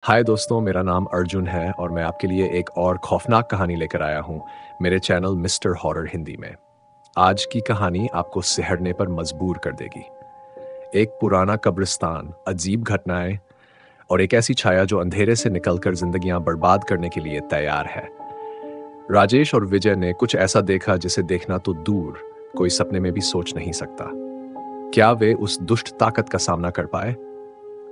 हाय दोस्तों, मेरा नाम अर्जुन है और मैं आपके लिए एक और खौफनाक कहानी लेकर आया हूँ मेरे चैनल मिस्टर हॉरर हिंदी में। आज की कहानी आपको सिहरने पर मजबूर कर देगी। एक पुराना कब्रिस्तान, अजीब घटनाएं और एक ऐसी छाया जो अंधेरे से निकलकर जिंदगियां बर्बाद करने के लिए तैयार है। राजेश और विजय ने कुछ ऐसा देखा जिसे देखना तो दूर, कोई सपने में भी सोच नहीं सकता। क्या वे उस दुष्ट ताकत का सामना कर पाए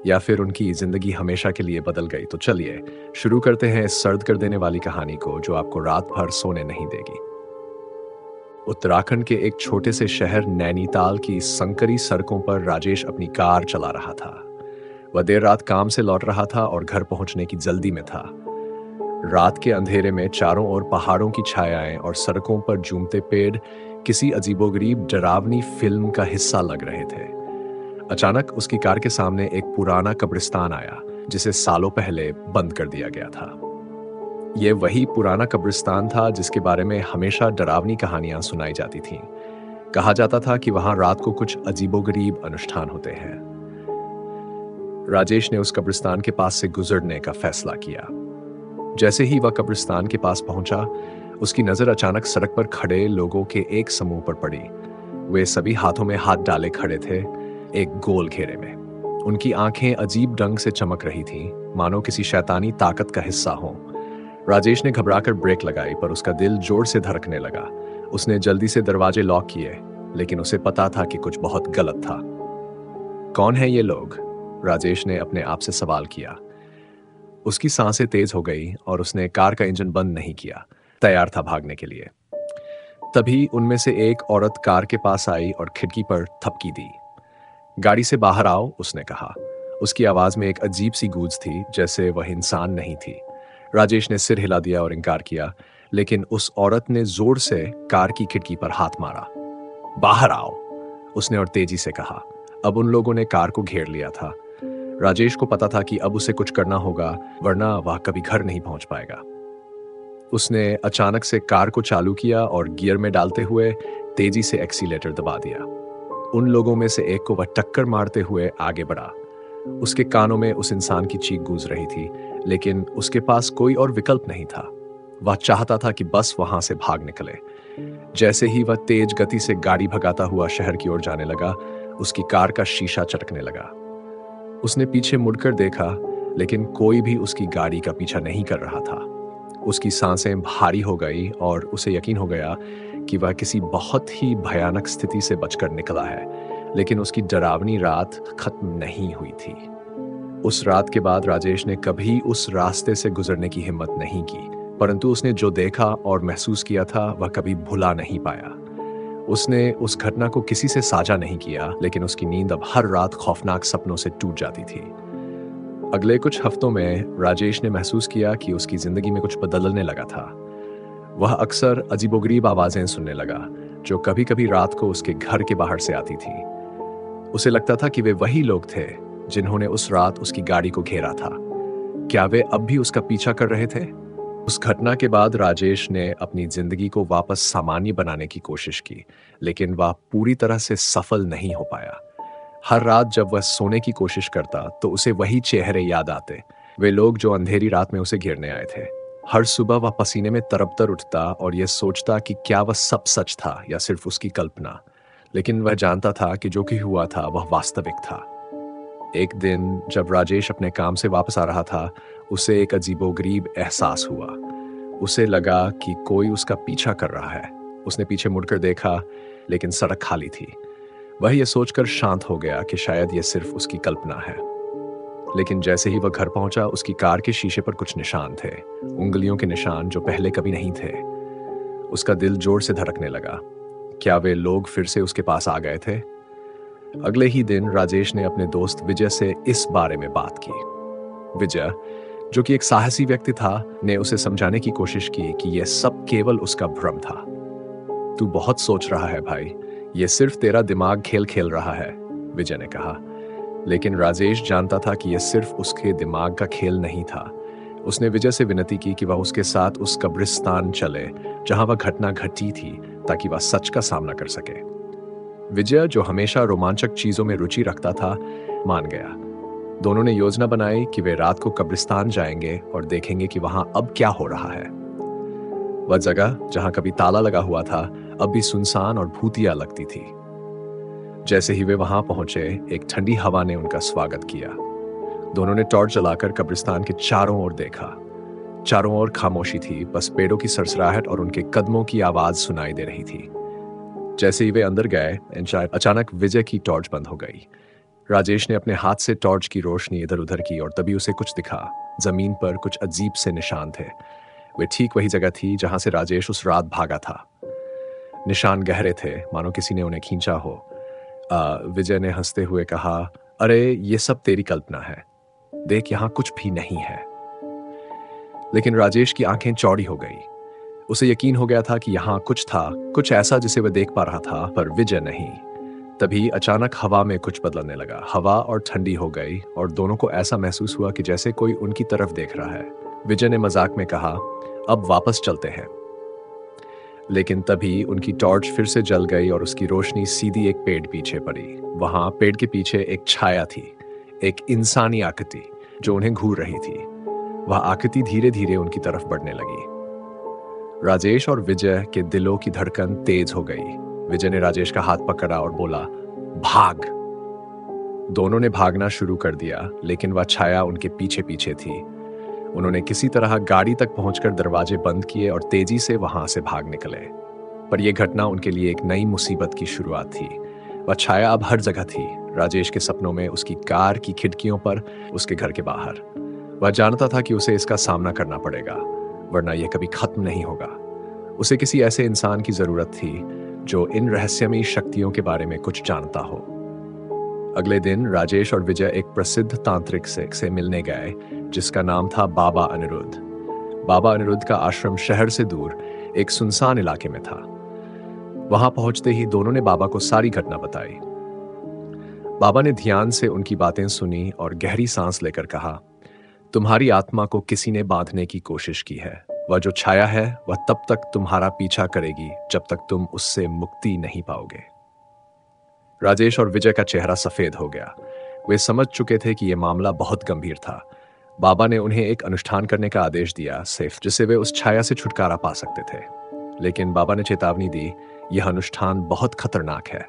या फिर उनकी जिंदगी हमेशा के लिए बदल गई? तो चलिए शुरू करते हैं इस सर्द कर देने वाली कहानी को जो आपको रात भर सोने नहीं देगी। उत्तराखंड के एक छोटे से शहर नैनीताल की संकरी सड़कों पर राजेश अपनी कार चला रहा था। वह देर रात काम से लौट रहा था और घर पहुंचने की जल्दी में था। रात के अंधेरे में चारों ओर पहाड़ों की छायाएं और सड़कों पर झूमते पेड़ किसी अजीबोगरीब डरावनी फिल्म का हिस्सा लग रहे थे। अचानक उसकी कार के सामने एक पुराना कब्रिस्तान आया जिसे सालों पहले बंद कर दिया गया था। यह वही पुराना कब्रिस्तान था जिसके बारे में हमेशा डरावनी कहानियां सुनाई जाती थीं। कहा जाता था कि वहां रात को कुछ अजीबोगरीब अनुष्ठान होते हैं। राजेश ने उस कब्रिस्तान के पास से गुजरने का फैसला किया। जैसे ही वह कब्रिस्तान के पास पहुंचा, उसकी नजर अचानक सड़क पर खड़े लोगों के एक समूह पर पड़ी। वे सभी हाथों में हाथ डाले खड़े थे, एक गोल घेरे में। उनकी आंखें अजीब ढंग से चमक रही थीं, मानो किसी शैतानी ताकत का हिस्सा हो। राजेश ने घबराकर ब्रेक लगाई, पर उसका दिल जोर से धड़कने लगा। उसने जल्दी से दरवाजे लॉक किए, लेकिन उसे पता था कि कुछ बहुत गलत था। कौन है ये लोग? राजेश ने अपने आप से सवाल किया। उसकी सांसें तेज हो गई और उसने कार का इंजन बंद नहीं किया, तैयार था भागने के लिए। तभी उनमें से एक औरत कार के पास आई और खिड़की पर थपकी दी। गाड़ी से बाहर आओ, उसने कहा। उसकी आवाज में एक अजीब सी गूंज थी, जैसे वह इंसान नहीं थी। राजेश ने सिर हिला दिया और इनकार किया, लेकिन उस औरत ने जोर से कार की खिड़की पर हाथ मारा। बाहर आओ, उसने और तेजी से कहा। अब उन लोगों ने कार को घेर लिया था। राजेश को पता था कि अब उसे कुछ करना होगा, वरना वह कभी घर नहीं पहुंच पाएगा। उसने अचानक से कार को चालू किया और गियर में डालते हुए तेजी से एक्सीलेटर दबा दिया। उन लोगों में से एक को वह टक्कर मारते हुए आगे बढ़ा। उसके कानों में उस इंसान की चीख गूंज रही थी, लेकिन उसके पास कोई और विकल्प नहीं था। वह चाहता था कि बस वहां से भाग निकले। जैसे ही वह तेज गति से गाड़ी भगाता हुआ शहर की ओर जाने लगा, उसकी कार का शीशा चटकने लगा। उसने पीछे मुड़कर देखा, लेकिन कोई भी उसकी गाड़ी का पीछा नहीं कर रहा था। उसकी सांसें भारी हो गई और उसे यकीन हो गया कि वह किसी बहुत ही भयानक स्थिति से बचकर निकला है। लेकिन उसकी डरावनी रात खत्म नहीं हुई थी। उस रात के बाद राजेश ने कभी उस रास्ते से गुजरने की हिम्मत नहीं की, परंतु उसने जो देखा और महसूस किया था वह कभी भुला नहीं पाया। उसने उस घटना को किसी से साझा नहीं किया, लेकिन उसकी नींद अब हर रात खौफनाक सपनों से टूट जाती थी। अगले कुछ हफ्तों में राजेश ने महसूस किया कि उसकी जिंदगी में कुछ बदलने लगा था। वह अक्सर अजीबोगरीब आवाजें सुनने लगा, जो कभी कभी रात को उसके घर के बाहर से आती थी। उसे लगता था कि वे वही लोग थे जिन्होंने उस रात उसकी गाड़ी को घेरा था। क्या वे अब भी उसका पीछा कर रहे थे? उस घटना के बाद राजेश ने अपनी जिंदगी को वापस सामान्य बनाने की कोशिश की, लेकिन वह पूरी तरह से सफल नहीं हो पाया। हर रात जब वह सोने की कोशिश करता तो उसे वही चेहरे याद आते, वे लोग जो अंधेरी रात में उसे घेरने आए थे। हर सुबह वह पसीने में तरबतर उठता और यह सोचता कि क्या वह सब सच था या सिर्फ उसकी कल्पना। लेकिन वह जानता था कि जो भी हुआ था वह वास्तविक था। एक दिन जब राजेश अपने काम से वापस आ रहा था, उसे एक अजीबोगरीब एहसास हुआ। उसे लगा कि कोई उसका पीछा कर रहा है। उसने पीछे मुड़कर देखा, लेकिन सड़क खाली थी। वह यह सोचकर शांत हो गया कि शायद यह सिर्फ उसकी कल्पना है। लेकिन जैसे ही वह घर पहुंचा, उसकी कार के शीशे पर कुछ निशान थे, उंगलियों के निशान जो पहले कभी नहीं थे। उसका दिल जोर से धड़कने लगा। क्या वे लोग फिर से उसके पास आ गए थे? अगले ही दिन राजेश ने अपने दोस्त विजय से इस बारे में बात की। विजय, जो कि एक साहसी व्यक्ति था, ने उसे समझाने की कोशिश की कि यह सब केवल उसका भ्रम था। तू बहुत सोच रहा है भाई, यह सिर्फ तेरा दिमाग खेल खेल रहा है, विजय ने कहा। लेकिन राजेश जानता था कि यह सिर्फ उसके दिमाग का खेल नहीं था। उसने विजय से विनती की कि वह उसके साथ उस कब्रिस्तान चले जहां वह घटना घटी थी, ताकि वह सच का सामना कर सके। विजय, जो हमेशा रोमांचक चीजों में रुचि रखता था, मान गया। दोनों ने योजना बनाई कि वे रात को कब्रिस्तान जाएंगे और देखेंगे कि वहां अब क्या हो रहा है। वह जगह जहां कभी ताला लगा हुआ था अब भी सुनसान और भूतिया लगती थी। जैसे ही वे वहां पहुंचे, एक ठंडी हवा ने उनका स्वागत किया। दोनों ने टॉर्च जलाकर कब्रिस्तान के चारों ओर देखा। चारों ओर खामोशी थी, बस पेड़ों की सरसराहट और उनके कदमों की आवाज सुनाई दे रही थी। जैसे ही वे अंदर गए, अचानक विजय की टॉर्च बंद हो गई। राजेश ने अपने हाथ से टॉर्च की रोशनी इधर उधर की और तभी उसे कुछ दिखा। जमीन पर कुछ अजीब से निशान थे। वे ठीक वही जगह थी जहां से राजेश उस रात भागा था। निशान गहरे थे, मानो किसी ने उन्हें खींचा हो। विजय ने हंसते हुए कहा, अरे ये सब तेरी कल्पना है, देख यहां कुछ भी नहीं है। लेकिन राजेश की आंखें चौड़ी हो गई। उसे यकीन हो गया था कि यहां कुछ था, कुछ ऐसा जिसे वह देख पा रहा था, पर विजय नहीं। तभी अचानक हवा में कुछ बदलने लगा। हवा और ठंडी हो गई और दोनों को ऐसा महसूस हुआ कि जैसे कोई उनकी तरफ देख रहा है। विजय ने मजाक में कहा, अब वापस चलते हैं। लेकिन तभी उनकी टॉर्च फिर से जल गई और उसकी रोशनी सीधी एक पेड़ पीछे पड़ी। वहां पेड़ के पीछे एक छाया थी, एक इंसानी आकृति जो उन्हें घूर रही थी। वह आकृति धीरे धीरे उनकी तरफ बढ़ने लगी। राजेश और विजय के दिलों की धड़कन तेज हो गई। विजय ने राजेश का हाथ पकड़ा और बोला, भाग। दोनों ने भागना शुरू कर दिया, लेकिन वह छाया उनके पीछे पीछे थी। उन्होंने किसी तरह गाड़ी तक पहुंचकर दरवाजे बंद किए और तेजी से वहां से भाग निकले। पर यह घटना उनके लिए एक नई मुसीबत की शुरुआत थी। वह छाया अब हर जगह थी, राजेश के सपनों में, उसकी कार की खिड़कियों पर, उसके घर के बाहर। वह जानता था कि उसे इसका सामना करना पड़ेगा, वरना यह कभी खत्म नहीं होगा। उसे किसी ऐसे इंसान की जरूरत थी जो इन रहस्यमयी शक्तियों के बारे में कुछ जानता हो। अगले दिन राजेश और विजय एक प्रसिद्ध तांत्रिक से मिलने गए जिसका नाम था बाबा अनिरुद्ध। बाबा अनिरुद्ध का आश्रम शहर से दूर एक सुनसान इलाके में था। वहां पहुंचते ही दोनों ने बाबा को सारी घटना बताई। बाबा ने ध्यान से उनकी बातें सुनी और गहरी सांस लेकर कहा, तुम्हारी आत्मा को किसी ने बांधने की कोशिश की है। वह जो छाया है वह तब तक तुम्हारा पीछा करेगी जब तक तुम उससे मुक्ति नहीं पाओगे। राजेश और विजय का चेहरा सफेद हो गया। वे समझ चुके थे कि यह मामला बहुत गंभीर था। बाबा ने उन्हें एक अनुष्ठान करने का आदेश दिया, सिर्फ जिससे वे उस छाया से छुटकारा पा सकते थे। लेकिन बाबा ने चेतावनी दी, यह अनुष्ठान बहुत खतरनाक है।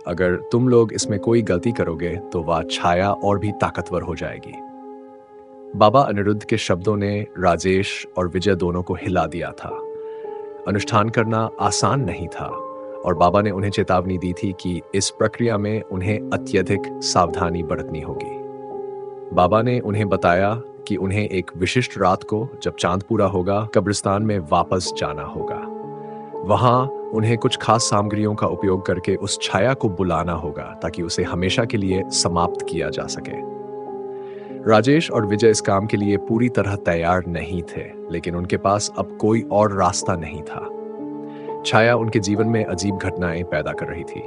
अगर तुम लोग इसमें कोई गलती करोगे तो वह छाया और भी ताकतवर हो जाएगी। बाबा अनिरुद्ध के शब्दों ने राजेश और विजय दोनों को हिला दिया था। अनुष्ठान करना आसान नहीं था और बाबा ने उन्हें चेतावनी दी थी कि इस प्रक्रिया में उन्हें अत्यधिक सावधानी बरतनी होगी। बाबा ने उन्हें बताया कि उन्हें एक विशिष्ट रात को, जब चांद पूरा होगा, कब्रिस्तान में वापस जाना होगा। वहां उन्हें कुछ खास सामग्रियों का उपयोग करके उस छाया को बुलाना होगा ताकि उसे हमेशा के लिए समाप्त किया जा सके। राजेश और विजय इस काम के लिए पूरी तरह तैयार नहीं थे, लेकिन उनके पास अब कोई और रास्ता नहीं था। छाया उनके जीवन में अजीब घटनाएं पैदा कर रही थी।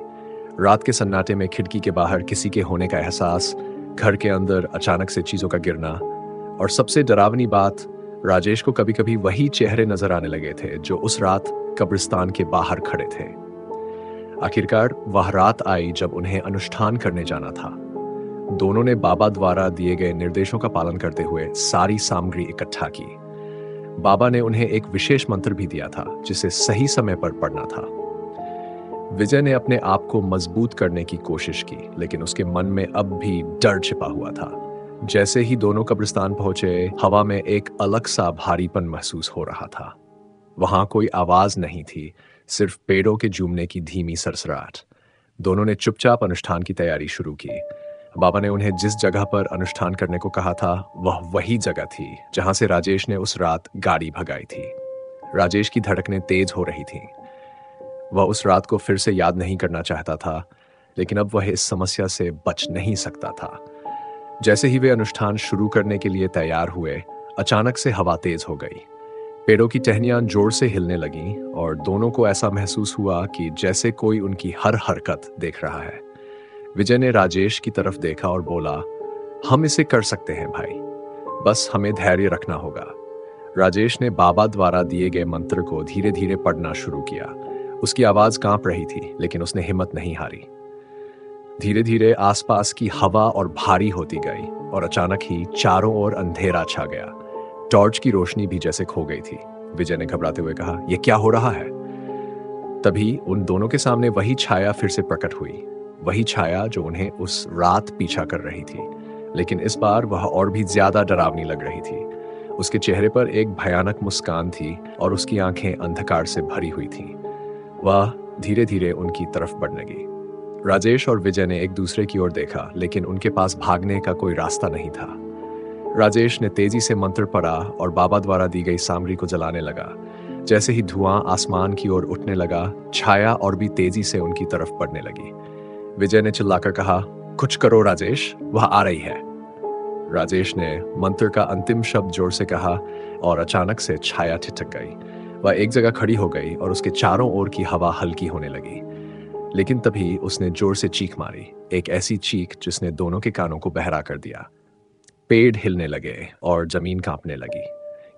रात के सन्नाटे में खिड़की के बाहर किसी के होने का एहसास, घर के अंदर अचानक से चीजों का गिरना, और सबसे डरावनी बात, राजेश को कभी कभी वही चेहरे नजर आने लगे थे जो उस रात कब्रिस्तान के बाहर खड़े थे। आखिरकार वह रात आई जब उन्हें अनुष्ठान करने जाना था। दोनों ने बाबा द्वारा दिए गए निर्देशों का पालन करते हुए सारी सामग्री इकट्ठा की। बाबा ने उन्हें एक विशेष मंत्र भी दिया था जिसे सही समय पर पढ़ना था। विजय ने अपने आप को मजबूत करने की कोशिश की, लेकिन उसके मन में अब भी डर छिपा हुआ था। जैसे ही दोनों कब्रिस्तान पहुंचे, हवा में एक अलग सा भारीपन महसूस हो रहा था। वहां कोई आवाज नहीं थी, सिर्फ पेड़ों के झूमने की धीमी सरसराहट। दोनों ने चुपचाप अनुष्ठान की तैयारी शुरू की। बाबा ने उन्हें जिस जगह पर अनुष्ठान करने को कहा था, वह वही जगह थी जहां से राजेश ने उस रात गाड़ी भगाई थी। राजेश की धड़कनें तेज हो रही थीं। वह उस रात को फिर से याद नहीं करना चाहता था, लेकिन अब वह इस समस्या से बच नहीं सकता था। जैसे ही वे अनुष्ठान शुरू करने के लिए तैयार हुए, अचानक से हवा तेज हो गई। पेड़ों की टहनियां जोर से हिलने लगीं और दोनों को ऐसा महसूस हुआ कि जैसे कोई उनकी हर हरकत देख रहा है। विजय ने राजेश की तरफ देखा और बोला, हम इसे कर सकते हैं भाई, बस हमें धैर्य रखना होगा। राजेश ने बाबा द्वारा दिए गए मंत्र को धीरे धीरे पढ़ना शुरू किया। उसकी आवाज कांप रही थी, लेकिन उसने हिम्मत नहीं हारी। धीरे धीरे आसपास की हवा और भारी होती गई और अचानक ही चारों ओर अंधेरा छा गया। टॉर्च की रोशनी भी जैसे खो गई थी। विजय ने घबराते हुए कहा, यह क्या हो रहा है? तभी उन दोनों के सामने वही छाया फिर से प्रकट हुई। वही छाया जो उन्हें उस रात पीछा कर रही थी, लेकिन इस बार वह और भी ज्यादा डरावनी लग रही थी। उसके चेहरे पर एक भयानक मुस्कान थी और उसकी आंखें अंधकार से भरी हुई थीं। वह धीरे धीरे उनकी तरफ बढ़ने लगी। राजेश और विजय ने एक दूसरे की ओर देखा, लेकिन उनके पास भागने का कोई रास्ता नहीं था। राजेश ने तेजी से मंत्र पढ़ा और बाबा द्वारा दी गई सामग्री को जलाने लगा। जैसे ही धुआं आसमान की ओर उठने लगा, छाया और भी तेजी से उनकी तरफ बढ़ने लगी। विजय ने चिल्लाकर कहा, कुछ करो राजेश, वह आ रही है। राजेश ने मंत्र का अंतिम शब्द जोर से कहा और अचानक से छाया ठिठक गई। वह एक जगह खड़ी हो गई और उसके चारों ओर की हवा हल्की होने लगी। लेकिन तभी उसने जोर से चीख मारी, एक ऐसी चीख जिसने दोनों के कानों को बहरा कर दिया। पेड़ हिलने लगे और जमीन कांपने लगी।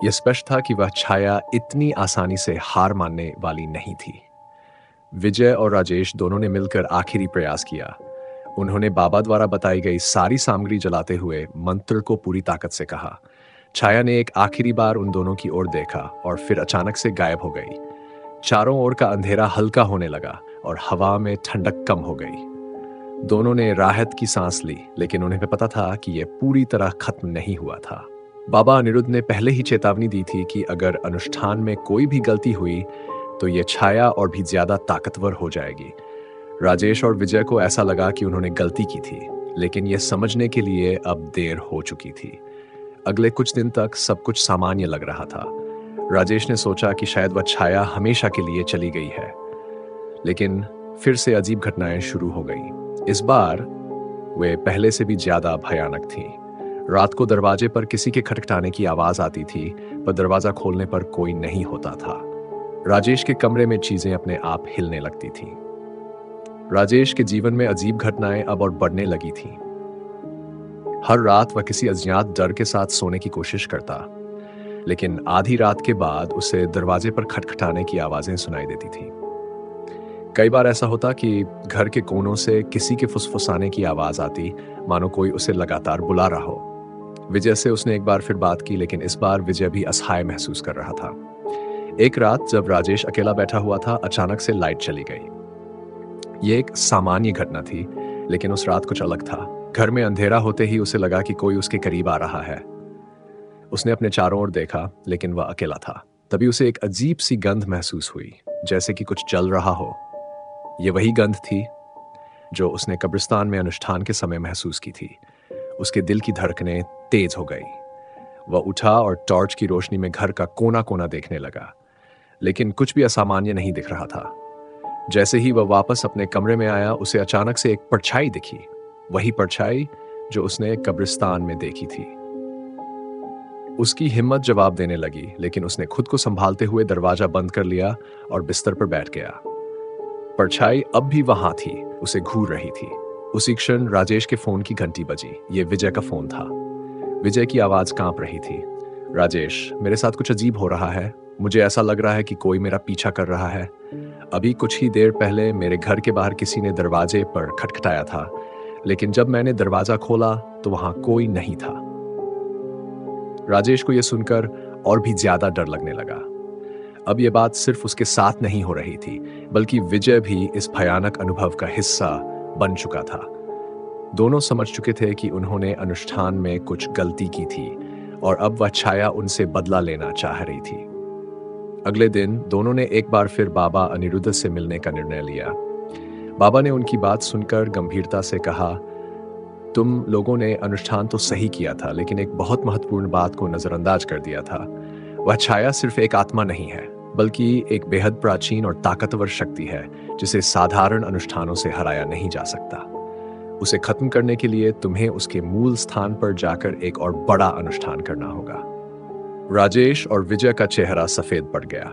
यह स्पष्ट था कि वह छाया इतनी आसानी से हार मानने वाली नहीं थी। विजय और राजेश दोनों ने मिलकर आखिरी प्रयास किया। उन्होंने बाबा द्वारा बताई गई सारी सामग्री जलाते हुए मंत्र को पूरी ताकत से कहा। छाया ने एक आखिरी बार उन दोनों की ओर देखा और फिर अचानक से गायब हो गई। चारों ओर का अंधेरा हल्का होने लगा और हवा में ठंडक कम हो गई। दोनों ने राहत की सांस ली, लेकिन उन्हें पता था कि यह पूरी तरह खत्म नहीं हुआ था। बाबा अनिरुद्ध ने पहले ही चेतावनी दी थी कि अगर अनुष्ठान में कोई भी गलती हुई तो यह छाया और भी ज्यादा ताकतवर हो जाएगी। राजेश और विजय को ऐसा लगा कि उन्होंने गलती की थी, लेकिन यह समझने के लिए अब देर हो चुकी थी। अगले कुछ दिन तक सब कुछ सामान्य लग रहा था। राजेश ने सोचा कि शायद वह छाया हमेशा के लिए चली गई है, लेकिन फिर से अजीब घटनाएं शुरू हो गईं। इस बार वे पहले से भी ज्यादा भयानक थीं। रात को दरवाजे पर किसी के खटखटाने की आवाज आती थी, पर दरवाजा खोलने पर कोई नहीं होता था। राजेश के कमरे में चीजें अपने आप हिलने लगती थीं। राजेश के जीवन में अजीब घटनाएं अब और बढ़ने लगी थीं। हर रात वह किसी अज्ञात डर के साथ सोने की कोशिश करता, लेकिन आधी रात के बाद उसे दरवाजे पर खटखटाने की आवाजें सुनाई देती थीं। कई बार ऐसा होता कि घर के कोनों से किसी के फुसफुसाने की आवाज आती, मानो कोई उसे लगातार बुला रहा हो। विजय से उसने एक बार फिर बात की, लेकिन इस बार विजय भी असहाय महसूस कर रहा था। एक रात जब राजेश अकेला बैठा हुआ था, अचानक से लाइट चली गई। यह एक सामान्य घटना थी, लेकिन उस रात कुछ अलग था। घर में अंधेरा होते ही उसे लगा कि कोई उसके करीब आ रहा है। उसने अपने चारों ओर देखा, लेकिन वह अकेला था। तभी उसे एक अजीब सी गंध महसूस हुई, जैसे कि कुछ जल रहा हो। यह वही गंध थी जो उसने कब्रिस्तान में अनुष्ठान के समय महसूस की थी। उसके दिल की धड़कनें तेज हो गई। वह उठा और टॉर्च की रोशनी में घर का कोना कोना देखने लगा, लेकिन कुछ भी असामान्य नहीं दिख रहा था। जैसे ही वह वापस अपने कमरे में आया, उसे अचानक से एक परछाई दिखी, वही परछाई जो उसने कब्रिस्तान में देखी थी। उसकी हिम्मत जवाब देने लगी, लेकिन उसने खुद को संभालते हुए दरवाजा बंद कर लिया और बिस्तर पर बैठ गया। परछाई अब भी वहां थी, उसे घूर रही थी। उसी क्षण राजेश के फोन की घंटी बजी। यह विजय का फोन था। विजय की आवाज कांप रही थी। राजेश, मेरे साथ कुछ अजीब हो रहा है। मुझे ऐसा लग रहा है कि कोई मेरा पीछा कर रहा है। अभी कुछ ही देर पहले मेरे घर के बाहर किसी ने दरवाजे पर खटखटाया था, लेकिन जब मैंने दरवाजा खोला तो वहां कोई नहीं था। राजेश को यह सुनकर और भी ज्यादा डर लगने लगा। अब यह बात सिर्फ उसके साथ नहीं हो रही थी, बल्कि विजय भी इस भयानक अनुभव का हिस्सा बन चुका था। दोनों समझ चुके थे कि उन्होंने अनुष्ठान में कुछ गलती की थी और अब वह छाया उनसे बदला लेना चाह रही थी। अगले दिन दोनों ने एक बार फिर बाबा अनिरुद्ध से मिलने का निर्णय लिया। बाबा ने उनकी बात सुनकर गंभीरता से कहा, तुम लोगों ने अनुष्ठान तो सही किया था, लेकिन एक बहुत महत्वपूर्ण बात को नजरअंदाज कर दिया था। वह छाया सिर्फ एक आत्मा नहीं है, बल्कि एक बेहद प्राचीन और ताकतवर शक्ति है, जिसे साधारण अनुष्ठानों से हराया नहीं जा सकता। उसे खत्म करने के लिए तुम्हें उसके मूल स्थान पर जाकर एक और बड़ा अनुष्ठान करना होगा। राजेश और विजय का चेहरा सफेद पड़ गया।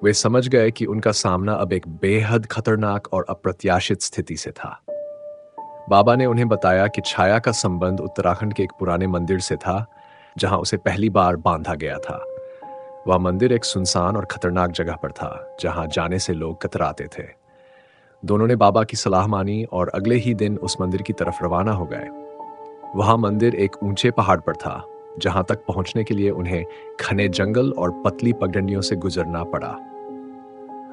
वे समझ गए कि उनका सामना अब एक बेहद खतरनाक और अप्रत्याशित स्थिति से था। बाबा ने उन्हें बताया कि छाया का संबंध उत्तराखंड के एक पुराने मंदिर से था, जहां उसे पहली बार बांधा गया था। वह मंदिर एक सुनसान और खतरनाक जगह पर था, जहां जाने से लोग कतराते थे। दोनों ने बाबा की सलाह मानी और अगले ही दिन उस मंदिर की तरफ रवाना हो गए। वहां मंदिर एक ऊंचे पहाड़ पर था, जहां तक पहुंचने के लिए उन्हें घने जंगल और पतली पगडंडियों से गुजरना पड़ा।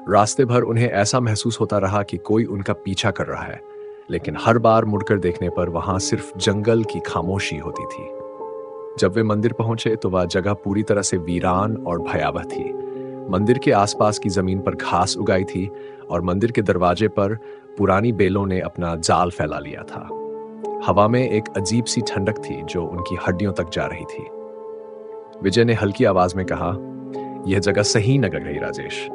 रास्ते भर उन्हें ऐसा महसूस होता रहा कि कोई उनका पीछा कर रहा है, लेकिन हर बार मुड़कर देखने पर वहां सिर्फ जंगल की खामोशी होती थी। जब वे मंदिर पहुंचे तो वह जगह पूरी तरह से वीरान और भयावह थी। मंदिर के आसपास की जमीन पर घास उगाई थी और मंदिर के दरवाजे पर पुरानी बेलों ने अपना जाल फैला लिया था। हवा में एक अजीब सी ठंडक थी जो उनकी हड्डियों तक जा रही थी। विजय ने हल्की आवाज में कहा, यह जगह सही न लग रही राजेश,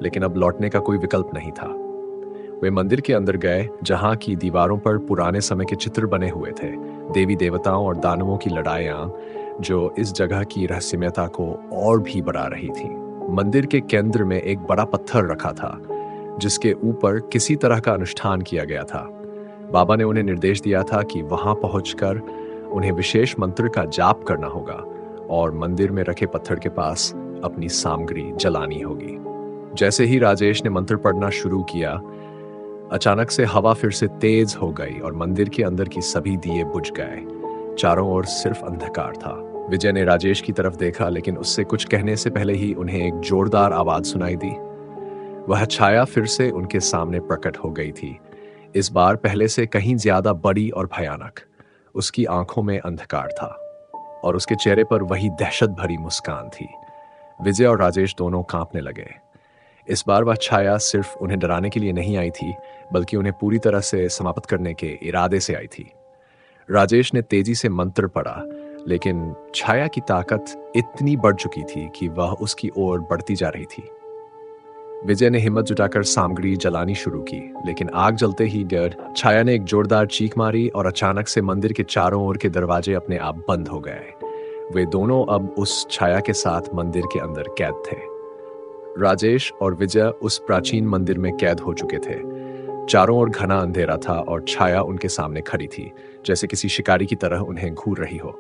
लेकिन अब लौटने का कोई विकल्प नहीं था। वे मंदिर के अंदर गए, जहां की दीवारों पर पुराने समय के चित्र बने हुए थे, देवी देवताओं और दानवों की लड़ाइयां, जो इस जगह की रहस्यमयता को और भी बढ़ा रही थी। मंदिर के केंद्र में एक बड़ा पत्थर रखा था, जिसके ऊपर किसी तरह का अनुष्ठान किया गया था। बाबा ने उन्हें निर्देश दिया था कि वहां पहुंचकर उन्हें विशेष मंत्र का जाप करना होगा और मंदिर में रखे पत्थर के पास अपनी सामग्री जलानी होगी। जैसे ही राजेश ने मंत्र पढ़ना शुरू किया, अचानक से हवा फिर से तेज हो गई और मंदिर के अंदर की सभी दिए बुझ गए। चारों ओर सिर्फ अंधकार था। विजय ने राजेश की तरफ देखा, लेकिन उससे कुछ कहने से पहले ही उन्हें एक जोरदार आवाज सुनाई दी। वह छाया फिर से उनके सामने प्रकट हो गई थी, इस बार पहले से कहीं ज्यादा बड़ी और भयानक। उसकी आंखों में अंधकार था और उसके चेहरे पर वही दहशत भरी मुस्कान थी। विजय और राजेश दोनों कांपने लगे। इस बार वह छाया सिर्फ उन्हें डराने के लिए नहीं आई थी, बल्कि उन्हें पूरी तरह से समाप्त करने के इरादे से आई थी। राजेश ने तेजी से मंत्र पढ़ा, लेकिन छाया की ताकत इतनी बढ़ चुकी थी कि वह उसकी ओर बढ़ती जा रही थी। विजय ने हिम्मत जुटाकर सामग्री जलानी शुरू की, लेकिन आग जलते ही छाया ने एक जोरदार चीख मारी और अचानक से मंदिर के चारों ओर के दरवाजे अपने आप बंद हो गए। वे दोनों अब उस छाया के साथ मंदिर के अंदर कैद थे। राजेश और विजय उस प्राचीन मंदिर में कैद हो चुके थे। चारों ओर घना अंधेरा था और छाया उनके सामने खड़ी थी, जैसे किसी शिकारी की तरह उन्हें घूर रही हो।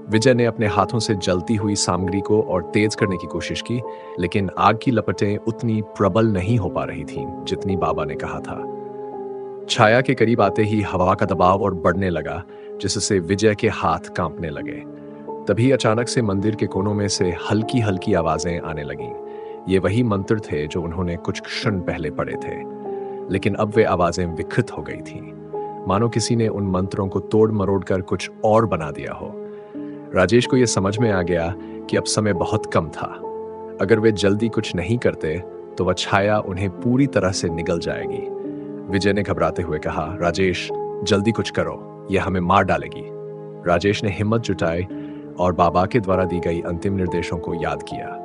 विजय ने अपने हाथों से जलती हुई सामग्री को और तेज करने की कोशिश की, लेकिन आग की लपटें उतनी प्रबल नहीं हो पा रही थीं जितनी बाबा ने कहा था। छाया के करीब आते ही हवा का दबाव और बढ़ने लगा, जिससे विजय के हाथ कांपने लगे। तभी अचानक से मंदिर के कोनों में से हल्की हल्की आवाजें आने लगीं। ये वही मंत्र थे जो उन्होंने कुछ क्षण पहले पढ़े थे, लेकिन अब वे आवाजें विकृत हो गई थीं, मानो किसी ने उन मंत्रों को तोड़ मरोड़ कर कुछ और बना दिया हो। राजेश को यह समझ में आ गया कि अब समय बहुत कम था। अगर वे जल्दी कुछ नहीं करते तो वह छाया उन्हें पूरी तरह से निगल जाएगी। विजय ने घबराते हुए कहा, राजेश जल्दी कुछ करो, यह हमें मार डालेगी। राजेश ने हिम्मत जुटाई और बाबा के द्वारा दी गई अंतिम निर्देशों को याद किया।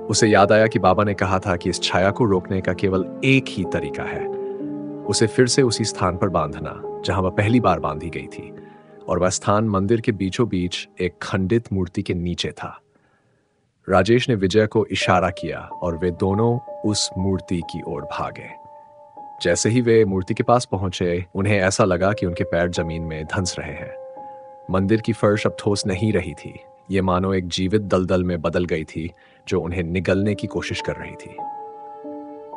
उसे याद आया कि बाबा ने कहा था कि इस छाया को रोकने का केवल एक ही तरीका है, उसे फिर से उसी स्थान पर बांधना जहां वह पहली बार बांधी गई थी, और वह स्थान मंदिर के बीचों बीच एक खंडित मूर्ति के नीचे था। राजेश ने विजय को इशारा किया और वे दोनों उस मूर्ति की ओर भागे। जैसे ही वे मूर्ति के पास पहुंचे, उन्हें ऐसा लगा कि उनके पैर जमीन में धंस रहे हैं। मंदिर की फर्श अब ठोस नहीं रही थी, ये मानो एक जीवित दलदल में बदल गई थी जो उन्हें निगलने की कोशिश कर रही थी।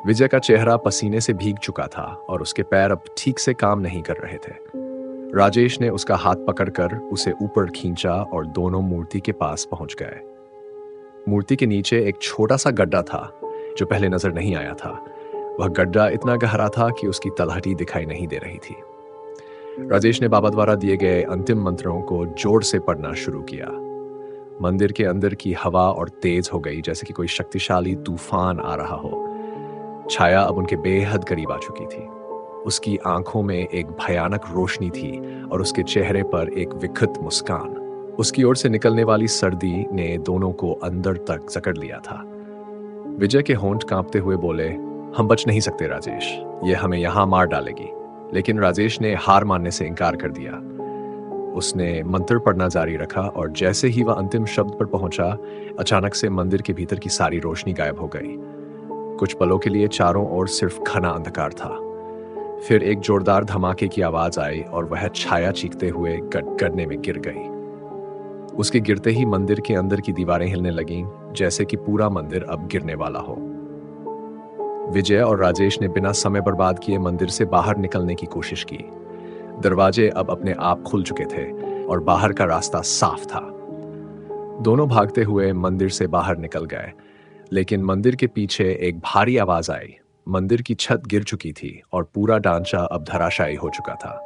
विजय का चेहरा पसीने से भीग चुका था और उसके पैर अब ठीक से काम नहीं कर रहे थे। राजेश ने उसका हाथ पकड़कर उसे ऊपर खींचा और दोनों मूर्ति के पास पहुंच गए। मूर्ति के नीचे एक छोटा सा गड्ढा था जो पहले नजर नहीं आया था। वह गड्ढा इतना गहरा था कि उसकी तलहटी दिखाई नहीं दे रही थी। राजेश ने बाबा द्वारा दिए गए अंतिम मंत्रों को जोर से पढ़ना शुरू किया। मंदिर के अंदर की हवा और तेज हो गई, जैसे कि कोई शक्तिशाली तूफान आ रहा हो। छाया अब उनके बेहद करीब आ चुकी थी। उसकी आंखों में एक भयानक रोशनी थी और उसके चेहरे पर एक विकृत मुस्कान। उसकी ओर से निकलने वाली सर्दी ने दोनों को अंदर तक जकड़ लिया था। विजय के होंठ कांपते हुए बोले, हम बच नहीं सकते राजेश, ये हमें यहां मार डालेगी। लेकिन राजेश ने हार मानने से इनकार कर दिया। उसने मंत्र पढ़ना जारी रखा और जैसे ही वह अंतिम शब्द पर पहुंचा, अचानक से मंदिर के भीतर की सारी रोशनी गायब हो गई। कुछ पलों के लिए चारों ओर सिर्फ घना अंधकार था। फिर एक जोरदार धमाके की आवाज आई और वह छाया चीखते हुए गड्ढे में गिर गई। उसके गिरते ही मंदिर के अंदर की दीवारें हिलने लगीं, जैसे कि पूरा मंदिर अब गिरने वाला हो। विजय और राजेश ने बिना समय बर्बाद किए मंदिर से बाहर निकलने की कोशिश की। दरवाजे अब अपने आप खुल चुके थे और बाहर का रास्ता साफ था। दोनों भागते हुए मंदिर से बाहर निकल गए, लेकिन मंदिर के पीछे एक भारी आवाज आई। मंदिर की छत गिर चुकी थी और पूरा ढांचा अब धराशायी हो चुका था।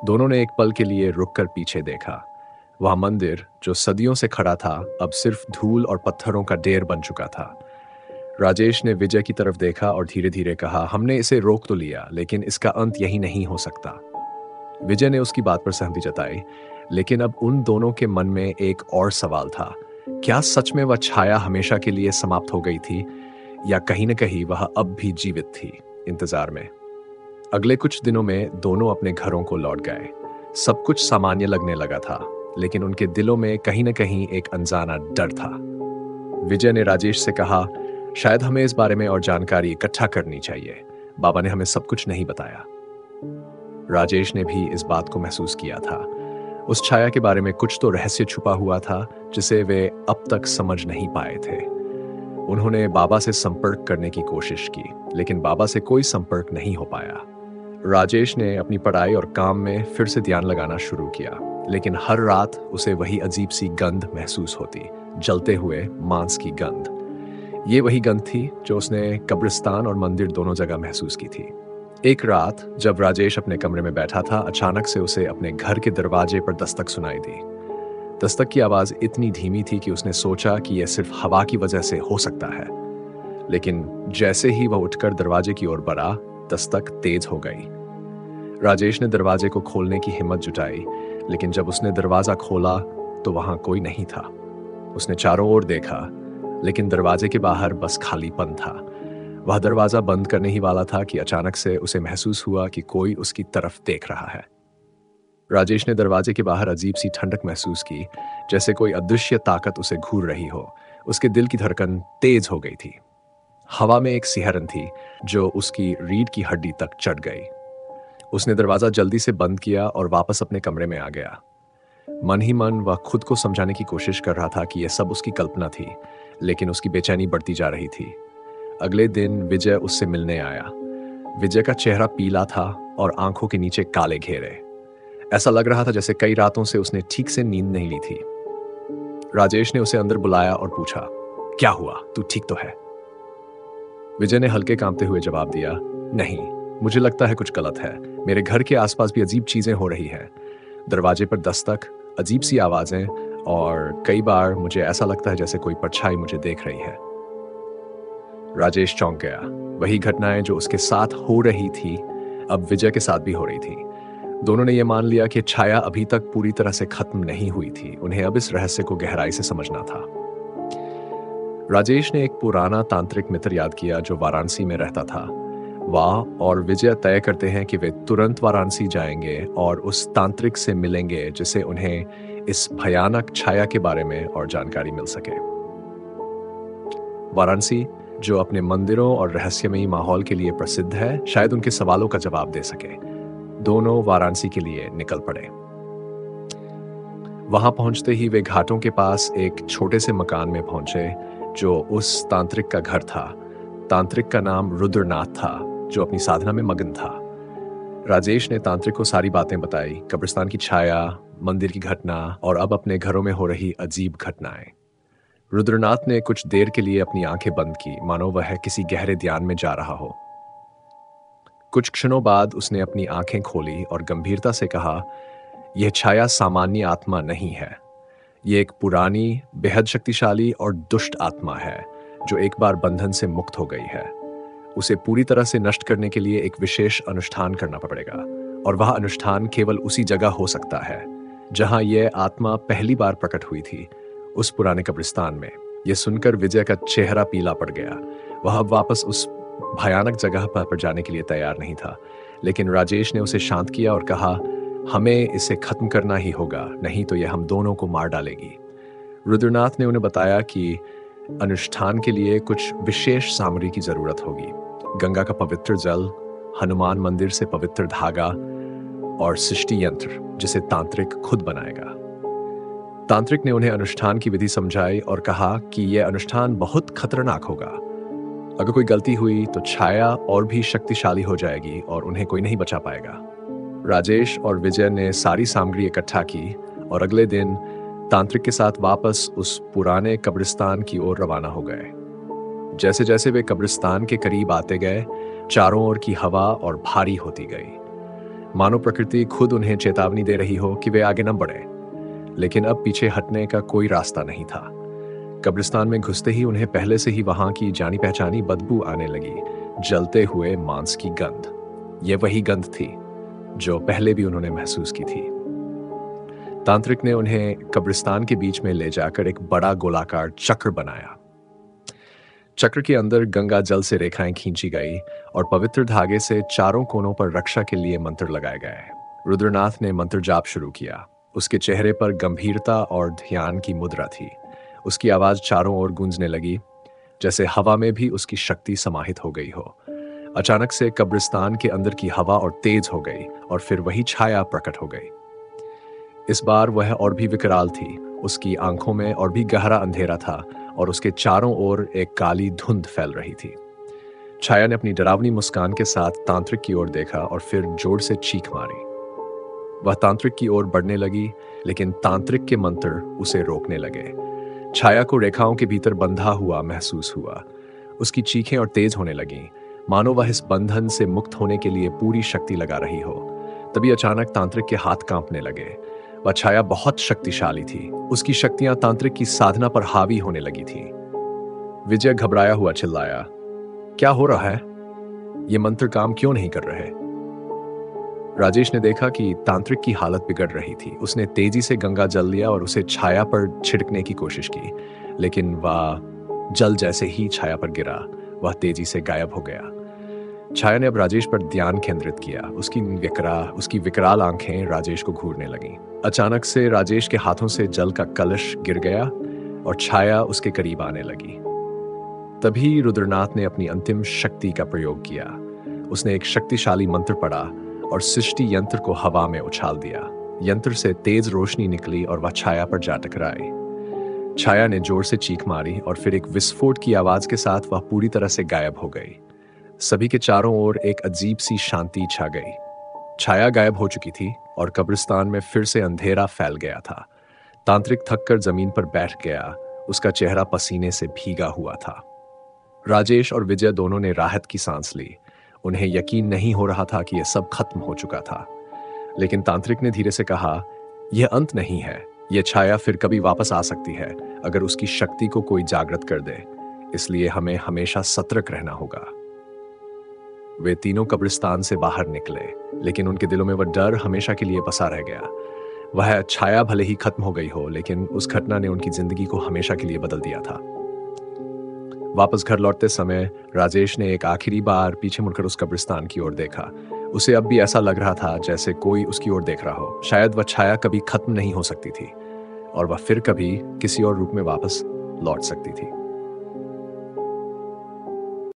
दोनों ने एक पल के लिए रुककर पीछे देखा। वह मंदिर जो सदियों से खड़ा था अब सिर्फ धूल और पत्थरों का ढेर बन चुका था। राजेश ने विजय की तरफ देखा और धीरे धीरे कहा, हमने इसे रोक तो लिया, लेकिन इसका अंत यही नहीं हो सकता। विजय ने उसकी बात पर सहमति जताई, लेकिन अब उन दोनों के मन में एक और सवाल था। क्या सच में वह छाया हमेशा के लिए समाप्त हो गई थी, या कहीं न कहीं वह अब भी जीवित थी, इंतजार में। अगले कुछ दिनों में दोनों अपने घरों को लौट गए। सब कुछ सामान्य लगने लगा था, लेकिन उनके दिलों में कहीं न कहीं एक अनजाना डर था। विजय ने राजेश से कहा, शायद हमें इस बारे में और जानकारी इकट्ठा करनी चाहिए। बाबा ने हमें सब कुछ नहीं बताया। राजेश ने भी इस बात को महसूस किया था। उस छाया के बारे में कुछ तो रहस्य छुपा हुआ था जिसे वे अब तक समझ नहीं पाए थे। उन्होंने बाबा से संपर्क करने की कोशिश की, लेकिन बाबा से कोई संपर्क नहीं हो पाया। राजेश ने अपनी पढ़ाई और काम में फिर से ध्यान लगाना शुरू किया, लेकिन हर रात उसे वही अजीब सी गंध महसूस होती, जलते हुए मांस की गंध। ये वही गंध थी जो उसने कब्रिस्तान और मंदिर दोनों जगह महसूस की थी। एक रात जब राजेश अपने कमरे में बैठा था, अचानक से उसे अपने घर के दरवाजे पर दस्तक सुनाई दी। दस्तक की आवाज इतनी धीमी थी कि उसने सोचा कि यह सिर्फ हवा की वजह से हो सकता है, लेकिन जैसे ही वह उठकर दरवाजे की ओर बढ़ा, दस्तक तेज हो गई। राजेश ने दरवाजे को खोलने की हिम्मत जुटाई, लेकिन जब उसने दरवाजा खोला तो वहां कोई नहीं था। उसने चारों ओर देखा, लेकिन दरवाजे के बाहर बस खालीपन था। वह दरवाजा बंद करने ही वाला था कि अचानक से उसे महसूस हुआ कि कोई उसकी तरफ देख रहा है। राजेश ने दरवाजे के बाहर अजीब सी ठंडक महसूस की, जैसे कोई अदृश्य ताकत उसे घूर रही हो। उसके दिल की धड़कन तेज हो गई थी। हवा में एक सिहरन थी जो उसकी रीढ़ की हड्डी तक चढ़ गई। उसने दरवाजा जल्दी से बंद किया और वापस अपने कमरे में आ गया। मन ही मन वह खुद को समझाने की कोशिश कर रहा था कि यह सब उसकी कल्पना थी, लेकिन उसकी बेचैनी बढ़ती जा रही थी। अगले दिन विजय उससे मिलने आया। विजय का चेहरा पीला था और आंखों के नीचे काले घेरे। ऐसा लग रहा था जैसे कई रातों से उसने ठीक से नींद नहीं ली थी। राजेश ने उसे अंदर बुलाया और पूछा, क्या हुआ, तू ठीक तो है? विजय ने हल्के कांपते हुए जवाब दिया, नहीं, मुझे लगता है कुछ गलत है। मेरे घर के आसपास भी अजीब चीजें हो रही हैं। दरवाजे पर दस्तक, अजीब सी आवाजें, और कई बार मुझे ऐसा लगता है जैसे कोई परछाई मुझे देख रही है। राजेश चौंक गया। वही घटनाएं जो उसके साथ हो रही थी अब विजय के साथ भी हो रही थी। दोनों ने यह मान लिया कि छाया अभी तक पूरी तरह से खत्म नहीं हुई थी। उन्हें अब इस रहस्य को गहराई से समझना था। राजेश ने एक पुराना तांत्रिक मित्र याद किया जो वाराणसी में रहता था। वह और विजय तय करते हैं कि वे तुरंत वाराणसी जाएंगे और उस तांत्रिक से मिलेंगे जिससे उन्हें इस भयानक छाया के बारे में और जानकारी मिल सके। वाराणसी, जो अपने मंदिरों और रहस्यमयी माहौल के लिए प्रसिद्ध है, शायद उनके सवालों का जवाब दे सके। दोनों वाराणसी के लिए निकल पड़े। वहां पहुंचते ही वे घाटों के पास एक छोटे से मकान में पहुंचे जो उस तांत्रिक का घर था। तांत्रिक का नाम रुद्रनाथ था, जो अपनी साधना में मगन था। राजेश ने तांत्रिक को सारी बातें बताई, कब्रिस्तान की छाया, मंदिर की घटना और अब अपने घरों में हो रही अजीब घटनाएं। रुद्रनाथ ने कुछ देर के लिए अपनी आंखें बंद की, मानो वह किसी गहरे ध्यान में जा रहा हो। कुछ क्षणों बाद उसने अपनी आंखें खोली और गंभीरता से कहा, यह छाया सामान्य आत्मा नहीं है। यह एक पुरानी, बेहद शक्तिशाली और दुष्ट आत्मा है जो एक बार बंधन से मुक्त हो गई है। उसे पूरी तरह से नष्ट करने के लिए एक विशेष अनुष्ठान करना पड़ेगा, और वह अनुष्ठान केवल उसी जगह हो सकता है जहां यह आत्मा पहली बार प्रकट हुई थी, उस पुराने कब्रिस्तान में। यह सुनकर विजय का चेहरा पीला पड़ गया। वह अब वापस उस भयानक जगह पर जाने के लिए तैयार नहीं था, लेकिन राजेश ने उसे शांत किया और कहा, हमें इसे खत्म करना ही होगा, नहीं तो यह हम दोनों को मार डालेगी। रुद्रनाथ ने उन्हें बताया कि अनुष्ठान के लिए कुछ विशेष सामग्री की जरूरत होगी। गंगा का पवित्र जल, हनुमान मंदिर से पवित्र धागा और सृष्टि यंत्र जिसे तांत्रिक खुद बनाएगा। तांत्रिक ने उन्हें अनुष्ठान की विधि समझाई और कहा कि यह अनुष्ठान बहुत खतरनाक होगा। अगर कोई गलती हुई तो छाया और भी शक्तिशाली हो जाएगी और उन्हें कोई नहीं बचा पाएगा। राजेश और विजय ने सारी सामग्री इकट्ठा की और अगले दिन तांत्रिक के साथ वापस उस पुराने कब्रिस्तान की ओर रवाना हो गए। जैसे जैसे वे कब्रिस्तान के करीब आते गए, चारों ओर की हवा और भारी होती गई, मानो प्रकृति खुद उन्हें चेतावनी दे रही हो कि वे आगे न बढ़े। लेकिन अब पीछे हटने का कोई रास्ता नहीं था। कब्रिस्तान में घुसते ही उन्हें पहले से ही वहां की जानी पहचानी बदबू आने लगी, जलते हुए मांस की गंध। यह वही गंध थी जो पहले भी उन्होंने महसूस की थी। तांत्रिक ने उन्हें कब्रिस्तान के बीच में ले जाकर एक बड़ा गोलाकार चक्र बनाया। चक्र के अंदर गंगा जल से रेखाएं खींची गई और पवित्र धागे से चारों कोनों पर रक्षा के लिए मंत्र लगाए गए। रुद्रनाथ ने मंत्र जाप शुरू किया। उसके चेहरे पर गंभीरता और ध्यान की मुद्रा थी। उसकी आवाज चारों ओर गूंजने लगी, जैसे हवा में भी उसकी शक्ति समाहित हो गई हो। अचानक से कब्रिस्तान के अंदर की हवा और तेज हो गई और फिर वही छाया प्रकट हो गई। इस बार वह और भी विकराल थी। उसकी आंखों में और भी गहरा अंधेरा था और उसके चारों ओर एक काली धुंध फैल रही थी। छाया ने अपनी डरावनी मुस्कान के साथ तांत्रिक की ओर देखा और फिर जोर से चीख मारी। वह तांत्रिक की ओर बढ़ने लगी, लेकिन तांत्रिक के मंत्र उसे रोकने लगे। छाया को रेखाओं के भीतर बंधा हुआ महसूस हुआ। उसकी चीखें और तेज होने लगीं, मानो वह इस बंधन से मुक्त होने के लिए पूरी शक्ति लगा रही हो। तभी अचानक तांत्रिक के हाथ कांपने लगे। वह छाया बहुत शक्तिशाली थी। उसकी शक्तियां तांत्रिक की साधना पर हावी होने लगी थी। विजय घबराया हुआ चिल्लाया, क्या हो रहा है? ये मंत्र काम क्यों नहीं कर रहे? राजेश ने देखा कि तांत्रिक की हालत बिगड़ रही थी। उसने तेजी से गंगा जल लिया और उसे छाया पर छिड़कने की कोशिश की, लेकिन वह जल जैसे ही छाया पर गिरा, वह तेजी से गायब हो गया। छाया ने अब राजेश पर ध्यान केंद्रित किया। उसकी विकराल आंखें राजेश को घूरने लगीं। अचानक से राजेश के हाथों से जल का कलश गिर गया और छाया उसके करीब आने लगी। तभी रुद्रनाथ ने अपनी अंतिम शक्ति का प्रयोग किया। उसने एक शक्तिशाली मंत्र पढ़ा और सृष्टि यंत्र को हवा में उछाल दिया। यंत्र से तेज रोशनी निकली और वह छाया पर जा टकराई। छाया ने जोर से चीख मारी और फिर एक विस्फोट की आवाज के साथ वह पूरी तरह से गायब हो गई। सभी के चारों ओर एक अजीब सी शांति छा गई। छाया गायब हो चुकी थी और कब्रिस्तान में फिर से अंधेरा फैल गया था। तांत्रिक थककर जमीन पर बैठ गया। उसका चेहरा पसीने से भीगा हुआ था। राजेश और विजय दोनों ने राहत की सांस ली। उन्हें यकीन नहीं हो रहा था कि यह सब खत्म हो चुका था। लेकिन तांत्रिक ने धीरे से कहा, यह अंत नहीं है। यह छाया फिर कभी वापस आ सकती है अगर उसकी शक्ति को कोई जागृत कर दे। इसलिए हमें हमेशा सतर्क रहना होगा। वे तीनों कब्रिस्तान से बाहर निकले, लेकिन उनके दिलों में वह डर हमेशा के लिए बसा रह गया। वह छाया भले ही खत्म हो गई हो, लेकिन उस घटना ने उनकी जिंदगी को हमेशा के लिए बदल दिया था। वापस घर लौटते समय राजेश ने एक आखिरी बार पीछे मुड़कर उस कब्रिस्तान की ओर देखा। उसे अब भी ऐसा लग रहा था जैसे कोई उसकी ओर देख रहा हो। शायद वह छाया कभी खत्म नहीं हो सकती थी और वह फिर कभी किसी और रूप में वापस लौट सकती थी।